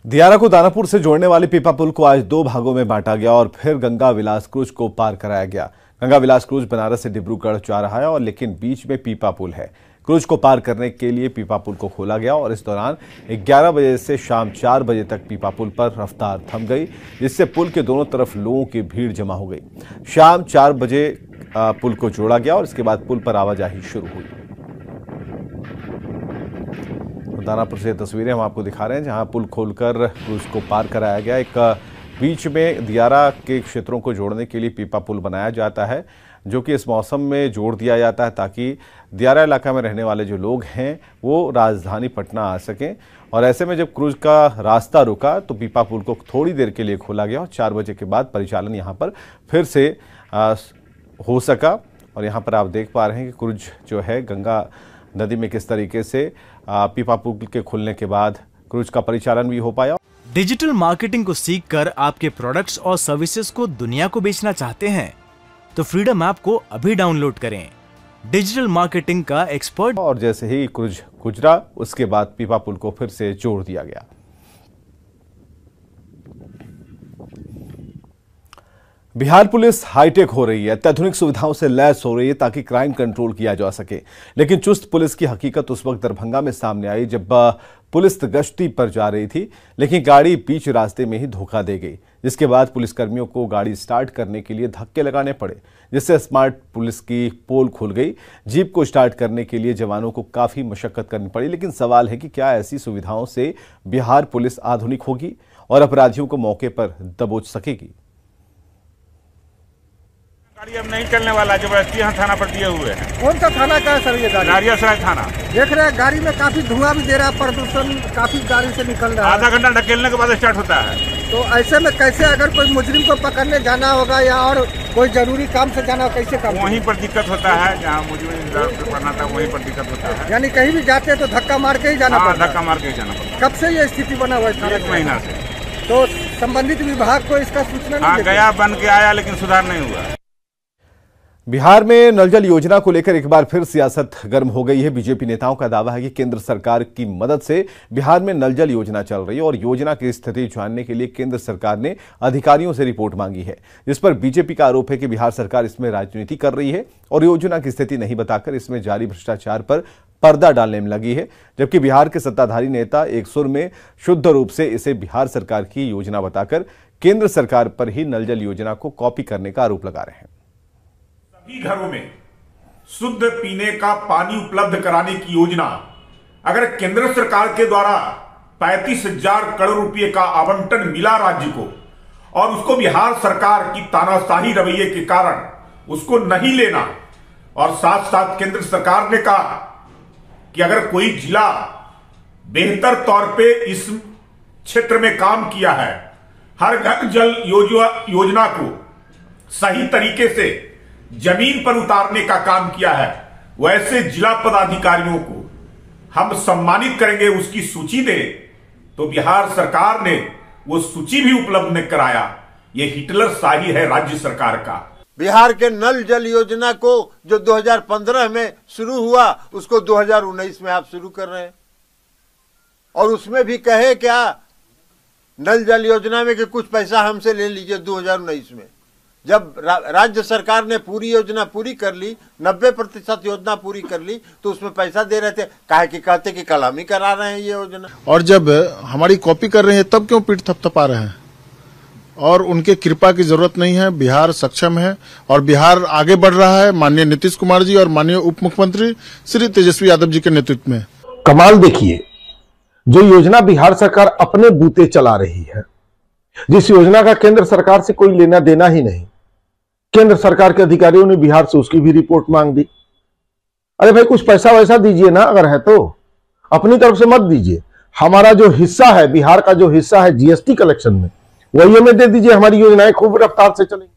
दियारा को दानापुर से जोड़ने वाले पीपा पुल को आज दो भागों में बांटा गया और फिर गंगा विलास क्रूज को पार कराया गया। गंगा विलास क्रूज बनारस से डिब्रूगढ़ जा रहा है और लेकिन बीच में पीपा पुल है। क्रूज को पार करने के लिए पीपा पुल को खोला गया और इस दौरान 11 बजे से शाम 4 बजे तक पीपा पुल पर रफ्तार थम गई, जिससे पुल के दोनों तरफ लोगों की भीड़ जमा हो गई। शाम 4 बजे पुल को जोड़ा गया और इसके बाद पुल पर आवाजाही शुरू हुई। दानापुर से तस्वीरें हम आपको दिखा रहे हैं, जहां पुल खोलकर क्रूज को पार कराया गया। एक बीच में दियारा के क्षेत्रों को जोड़ने के लिए पीपा पुल बनाया जाता है, जो कि इस मौसम में जोड़ दिया जाता है ताकि दियारा इलाका में रहने वाले जो लोग हैं वो राजधानी पटना आ सकें। और ऐसे में जब क्रूज का रास्ता रुका तो पीपा पुल को थोड़ी देर के लिए खोला गया और 4 बजे के बाद परिचालन यहाँ पर फिर से हो सका। और यहाँ पर आप देख पा रहे हैं कि क्रूज जो है गंगा नदी में किस तरीके से पीपा पुल के खुलने के बाद क्रूज का परिचालन भी हो पाया। डिजिटल मार्केटिंग को सीखकर आपके प्रोडक्ट्स और सर्विसेज को दुनिया को बेचना चाहते हैं तो फ्रीडम ऐप को अभी डाउनलोड करें। डिजिटल मार्केटिंग का एक्सपर्ट। और जैसे ही क्रूज गुजरा उसके बाद पीपा पुल को फिर से जोड़ दिया गया। बिहार पुलिस हाईटेक हो रही है, अत्याधुनिक सुविधाओं से लैस हो रही है ताकि क्राइम कंट्रोल किया जा सके। लेकिन चुस्त पुलिस की हकीकत उस वक्त दरभंगा में सामने आई जब पुलिस गश्ती पर जा रही थी, लेकिन गाड़ी बीच रास्ते में ही धोखा दे गई, जिसके बाद पुलिसकर्मियों को गाड़ी स्टार्ट करने के लिए धक्के लगाने पड़े, जिससे स्मार्ट पुलिस की पोल खुल गई। जीप को स्टार्ट करने के लिए जवानों को काफी मशक्कत करनी पड़ी। लेकिन सवाल है कि क्या ऐसी सुविधाओं से बिहार पुलिस आधुनिक होगी और अपराधियों को मौके पर दबोच सकेगी? गाड़ी अब नहीं चलने वाला, जबरदस्ती यहाँ थाना पर दिए हुए हैं। कौन सा थाना का है सर ये गाड़ी? नारियासराय थाना। देख रहे हैं गाड़ी में काफी धुआं भी दे रहा है, प्रदूषण काफी गाड़ी से निकल रहा है। आधा घंटा ढकेलने के बाद स्टार्ट होता है। तो ऐसे में कैसे अगर कोई मुजरिम को पकड़ने जाना होगा या और कोई जरूरी काम से जाना हो, कैसे काम? वहीं पर दिक्कत होता है, जहाँ मुजरिम पढ़ना था वहीं पर दिक्कत होता है। यानी कहीं भी जाते हैं तो धक्का मार के ही जाना पड़ता है। धक्का मार के ही जाना पड़ता है। कब से ये स्थिति बना हुआ है? 1 महीना से। तो संबंधित विभाग को इसका सूचना नहीं गया, बन के आया, लेकिन सुधार नहीं हुआ। बिहार में नल जल योजना को लेकर एक बार फिर सियासत गर्म हो गई है। बीजेपी नेताओं का दावा है कि केंद्र सरकार की मदद से बिहार में नल जल योजना चल रही है और योजना की स्थिति जानने के लिए केंद्र सरकार ने अधिकारियों से रिपोर्ट मांगी है, जिस पर बीजेपी का आरोप है कि बिहार सरकार इसमें राजनीति कर रही है और योजना की स्थिति नहीं बताकर इसमें जारी भ्रष्टाचार पर पर्दा डालने में लगी है। जबकि बिहार के सत्ताधारी नेता एक सुर में शुद्ध रूप से इसे बिहार सरकार की योजना बताकर केंद्र सरकार पर ही नल जल योजना को कॉपी करने का आरोप लगा रहे हैं। सभी घरों में शुद्ध पीने का पानी उपलब्ध कराने की योजना अगर केंद्र सरकार के द्वारा 35,000 करोड़ रुपए का आवंटन मिला राज्य को और उसको बिहार सरकार की तानाशाही रवैये के कारण उसको नहीं लेना, और साथ साथ केंद्र सरकार ने कहा कि अगर कोई जिला बेहतर तौर पे इस क्षेत्र में काम किया है, हर घर जल योजना को सही तरीके से जमीन पर उतारने का काम किया है, वैसे जिला पदाधिकारियों को हम सम्मानित करेंगे। उसकी सूची दे तो बिहार सरकार ने वो सूची भी उपलब्ध नहीं कराया। ये हिटलर शाही है राज्य सरकार का। बिहार के नल जल योजना को जो 2015 में शुरू हुआ उसको 2019 में आप शुरू कर रहे हैं, और उसमें भी कहे क्या नल जल योजना में कि कुछ पैसा हमसे ले लीजिए 2019 में। जब राज्य सरकार ने पूरी योजना पूरी कर ली, 90% योजना पूरी कर ली, तो उसमें पैसा दे रहे थे, काहे कि कहते कि कलामी करा रहे हैं ये योजना। और जब हमारी कॉपी कर रहे हैं तब क्यों पीठ थपथपा रहे हैं? और उनके कृपा की जरूरत नहीं है। बिहार सक्षम है और बिहार आगे बढ़ रहा है माननीय नीतीश कुमार जी और माननीय उप मुख्यमंत्री श्री तेजस्वी यादव जी के नेतृत्व में। कमाल देखिए, जो योजना बिहार सरकार अपने बूते चला रही है, जिस योजना का केंद्र सरकार से कोई लेना देना ही नहीं, केंद्र सरकार के अधिकारियों ने बिहार से उसकी भी रिपोर्ट मांग दी। अरे भाई कुछ पैसा वैसा दीजिए ना, अगर है तो अपनी तरफ से मत दीजिए। हमारा जो हिस्सा है, बिहार का जो हिस्सा है जीएसटी कलेक्शन में, वही हमें दे दीजिए, हमारी योजनाएं खूब रफ्तार से चलेंगी।